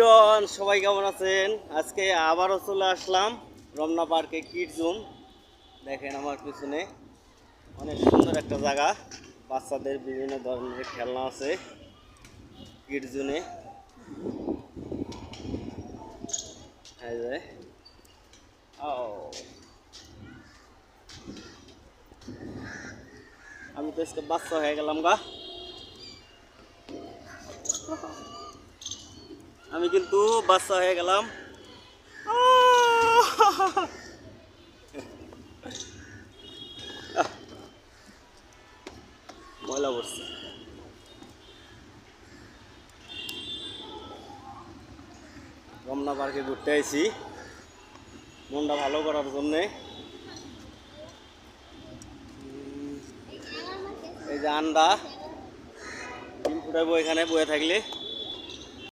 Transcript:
ডন সবাই কেমন আছেন? আজকে আবারও চলে আসলাম রমনা পার্কে কিড জোন। দেখেন আমার পিছনে অনেক সুন্দর একটা জায়গা, বাচ্চাদের বিভিন্ন ধরনের খেলনা আছে কিড জোনে। আমি তো আজকে বাচ্চা হয়ে গেলাম গা, আমি কিন্তু বাচ্চা হয়ে গেলাম। ময়লা পড়ছে। রমনা পার্কে ঘুরতে আইছি মনটা ভালো করার জন্যে। এই যে আন্ডা ডিম ফুটাইবো এখানে বয়ে থাকলে।